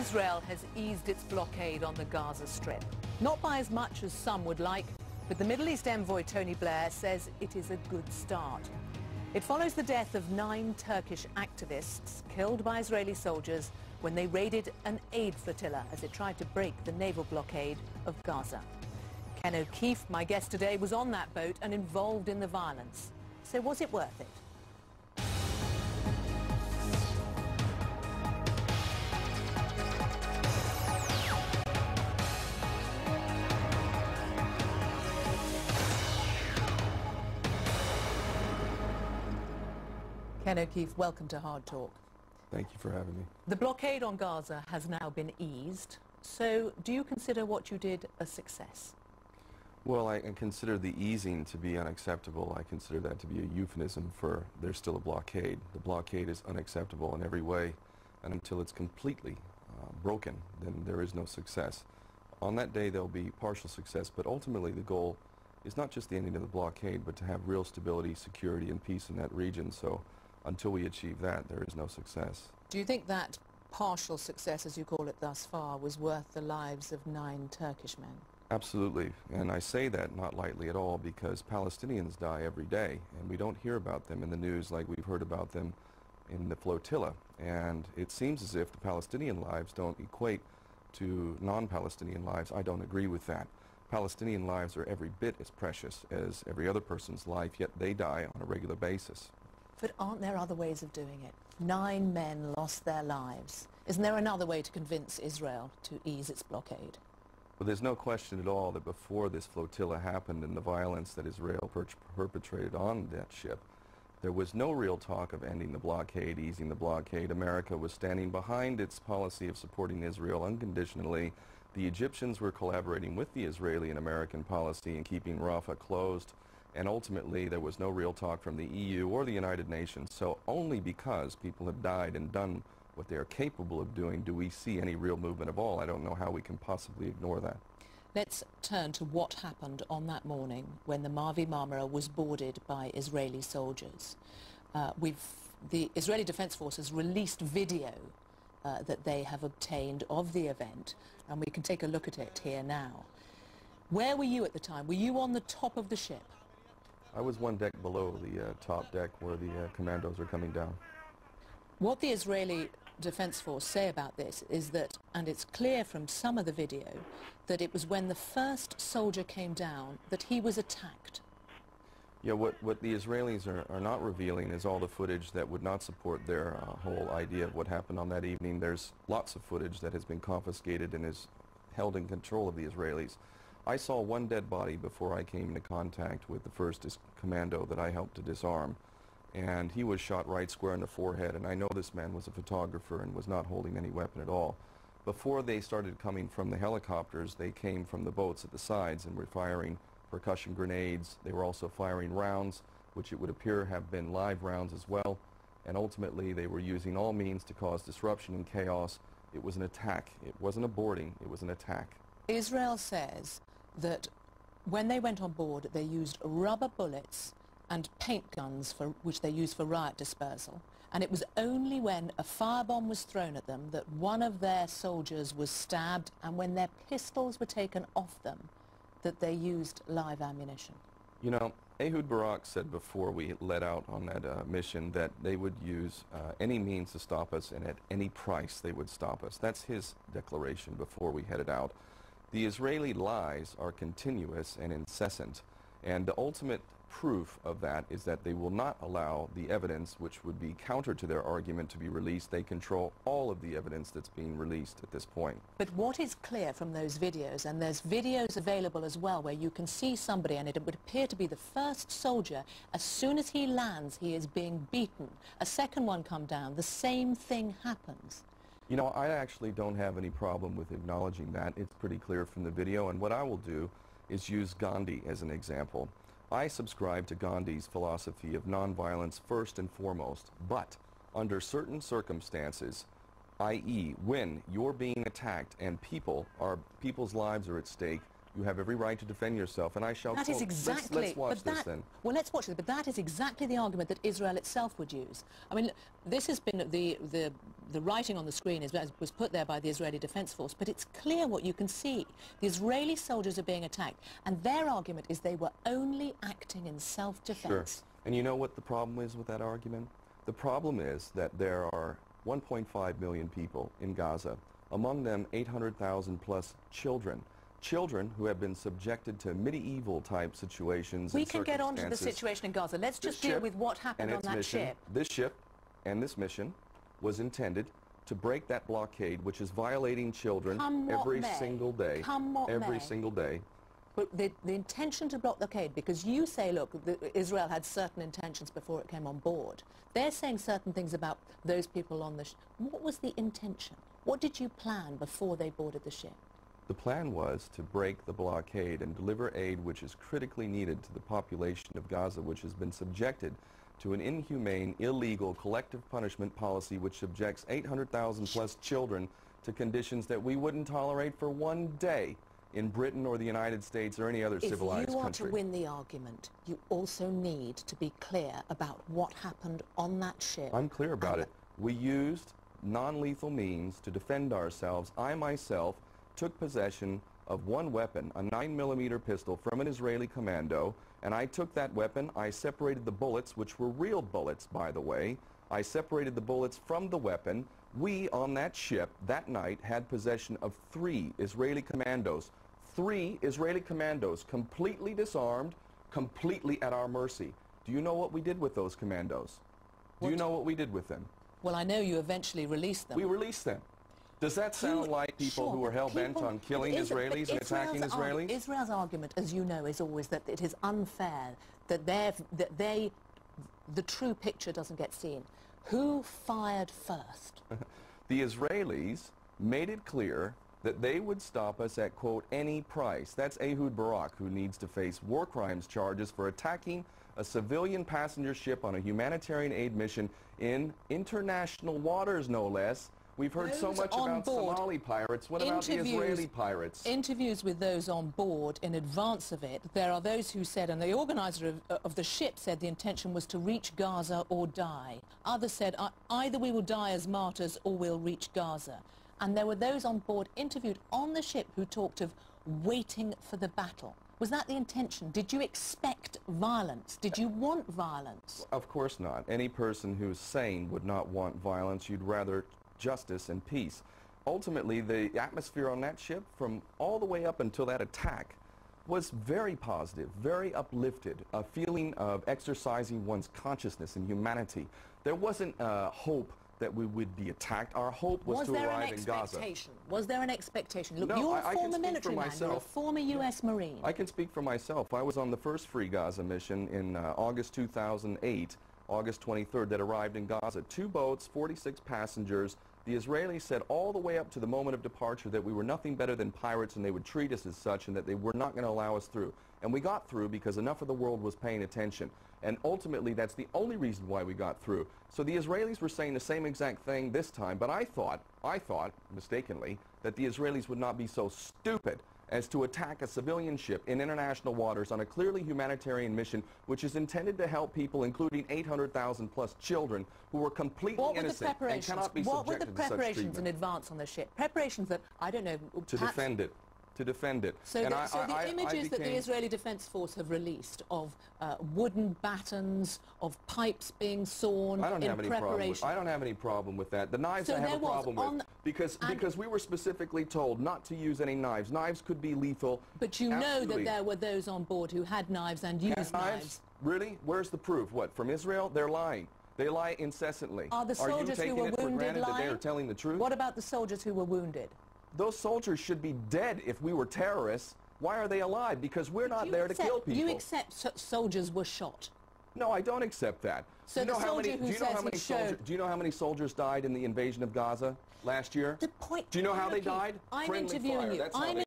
Israel has eased its blockade on the Gaza Strip. Not by as much as some would like, but the Middle East envoy Tony Blair says it is a good start. It follows the death of 9 Turkish activists killed by Israeli soldiers when they raided an aid flotilla as it tried to break the naval blockade of Gaza. Ken O'Keefe, my guest today, was on that boat and involved in the violence. So was it worth it? Ken O'Keefe, welcome to Hard Talk. Thank you for having me. The blockade on Gaza has now been eased, so do you consider what you did a success? Well, I consider the easing to be unacceptable. I consider that to be a euphemism for there's still a blockade. The blockade is unacceptable in every way, and until it's completely broken, then there is no success. On that day, there'll be partial success, but ultimately the goal is not just the ending of the blockade, but to have real stability, security, and peace in that region. So until we achieve that, there is no success. Do you think that partial success, as you call it thus far, was worth the lives of 9 Turkish men? Absolutely, and I say that not lightly at all because Palestinians die every day, and we don't hear about them in the news like we've heard about them in the flotilla. And it seems as if the Palestinian lives don't equate to non-Palestinian lives. I don't agree with that. Palestinian lives are every bit as precious as every other person's life, yet they die on a regular basis. But aren't there other ways of doing it? 9 men lost their lives. Isn't there another way to convince Israel to ease its blockade? Well, there's no question at all that before this flotilla happened and the violence that Israel perpetrated on that ship, there was no real talk of ending the blockade, easing the blockade. America was standing behind its policy of supporting Israel unconditionally. The Egyptians were collaborating with the Israeli and American policy in keeping Rafah closed. And ultimately, there was no real talk from the EU or the United Nations. So only because people have died and done what they are capable of doing do we see any real movement of all. I don't know how we can possibly ignore that. Let's turn to what happened on that morning when the Mavi Marmara was boarded by Israeli soldiers. The Israeli Defense Forces released video that they have obtained of the event, and we can take a look at it here now. Where were you at the time? Were you on the top of the ship? I was one deck below the top deck where the commandos are coming down. What the Israeli Defense Force say about this is that, and it's clear from some of the video, that it was when the first soldier came down that he was attacked. Yeah, what the Israelis are not revealing is all the footage that would not support their whole idea of what happened on that evening. There's lots of footage that has been confiscated and is held in control of the Israelis. I saw one dead body before I came into contact with the first commando that I helped to disarm, and he was shot right square in the forehead, and I know this man was a photographer and was not holding any weapon at all. Before they started coming from the helicopters, they came from the boats at the sides and were firing percussion grenades. They were also firing rounds, which it would appear have been live rounds as well, and ultimately they were using all means to cause disruption and chaos. It was an attack. It wasn't a boarding, it was an attack. Israel says that when they went on board, they used rubber bullets and paint guns, which they used for riot dispersal. And it was only when a firebomb was thrown at them that one of their soldiers was stabbed, and when their pistols were taken off them, that they used live ammunition. You know, Ehud Barak said before we let out on that mission that they would use any means to stop us, and at any price they would stop us. That's his declaration before we headed out. The Israeli lies are continuous and incessant, and the ultimate proof of that is that they will not allow the evidence which would be counter to their argument to be released. They control all of the evidence that's being released at this point. But what is clear from those videos, and there's videos available as well where you can see somebody, and it would appear to be the first soldier, as soon as he lands he is being beaten. A second one come down, the same thing happens. You know, I actually don't have any problem with acknowledging that. It's pretty clear from the video, and what I will do is use Gandhi as an example. I subscribe to Gandhi's philosophy of nonviolence first and foremost, but under certain circumstances, i.e. when you're being attacked and people's lives are at stake, You have every right to defend yourself, and I shall That quote. is exactly... Let's watch this then. Well, let's watch this, but that is exactly the argument that Israel itself would use. I mean, this has been the writing on the screen was put there by the Israeli Defense Force, but it's clear what you can see. The Israeli soldiers are being attacked, and their argument is they were only acting in self-defense. Sure. And you know what the problem is with that argument? The problem is that there are 1.5 million people in Gaza, among them 800,000 plus children. Children who have been subjected to medieval-type situations. We can get on to the situation in Gaza. Let's just deal with what happened on that ship. This ship and this mission was intended to break that blockade, which is violating children every single day. Every single day. But the intention to block the blockade, because you say, look, Israel had certain intentions before it came on board. They're saying certain things about those people on the ship. What was the intention? What did you plan before they boarded the ship? The plan was to break the blockade and deliver aid which is critically needed to the population of Gaza, which has been subjected to an inhumane, illegal, collective punishment policy which subjects 800,000 plus children to conditions that we wouldn't tolerate for one day in Britain or the United States or any other civilized country. If you want to win the argument, you also need to be clear about what happened on that ship. I'm clear about it. We used non-lethal means to defend ourselves. I myself took possession of one weapon, a 9mm pistol from an Israeli commando, and I took that weapon, I separated the bullets, which were real bullets, by the way. I separated the bullets from the weapon. We, on that ship, that night, had possession of 3 Israeli commandos. 3 Israeli commandos, completely disarmed, completely at our mercy. Do you know what we did with those commandos? Do you know what we did with them? Well, I know you eventually released them. We released them. Does that sound like people who are hell-bent on killing Israelis and attacking Israelis? Israel's argument, as you know, is always that it is unfair, that the true picture doesn't get seen. Who fired first? The Israelis made it clear that they would stop us at, quote, any price. That's Ehud Barak, who needs to face war crimes charges for attacking a civilian passenger ship on a humanitarian aid mission in international waters, no less. We've heard so much about Somali pirates. What about the Israeli pirates? Interviews with those on board in advance of it, there are those who said, and the organizer of the ship said the intention was to reach Gaza or die. Others said, either we will die as martyrs or we'll reach Gaza. And there were those on board interviewed on the ship who talked of waiting for the battle. Was that the intention? Did you expect violence? Did you want violence? Of course not. Any person who's sane would not want violence. You'd rather justice and peace. Ultimately, the atmosphere on that ship, from all the way up until that attack, was very positive, very uplifted, a feeling of exercising one's consciousness and humanity. There wasn't hope that we would be attacked. Our hope was to arrive in Gaza. Was there an expectation? Look, no, you're a former military man, you're a former U.S. Marine. I can speak for myself. I was on the first Free Gaza mission in August 2008, August 23rd, that arrived in Gaza. 2 boats, 46 passengers. The Israelis said all the way up to the moment of departure that we were nothing better than pirates and they would treat us as such and that they were not going to allow us through. And we got through because enough of the world was paying attention. And ultimately, that's the only reason why we got through. So the Israelis were saying the same exact thing this time, but I thought, mistakenly, that the Israelis would not be so stupid as to attack a civilian ship in international waters on a clearly humanitarian mission which is intended to help people, including 800,000 plus children, who were completely innocent and cannot be subjected to such treatment. What were the preparations in advance on the ship? Preparations that, I don't know... To defend it. To defend it. So the images that the Israeli Defense Force have released of wooden batons, of pipes being sawn in preparation... I don't have any problem with that. The knives I have a problem with. Because we were specifically told not to use any knives. Knives could be lethal. But you know that there were those on board who had knives and used knives. Really? Where's the proof? What, from Israel? They're lying. They lie incessantly. Are the soldiers who were wounded lying? That they are telling the truth? What about the soldiers who were wounded? Those soldiers should be dead if we were terrorists. Why are they alive? Because we're not there to kill people. You accept soldiers were shot? No, I don't accept that. So the soldier who says he showed... Do you know how many soldiers died in the invasion of Gaza last year? The point... Do you know how they died? I'm interviewing you.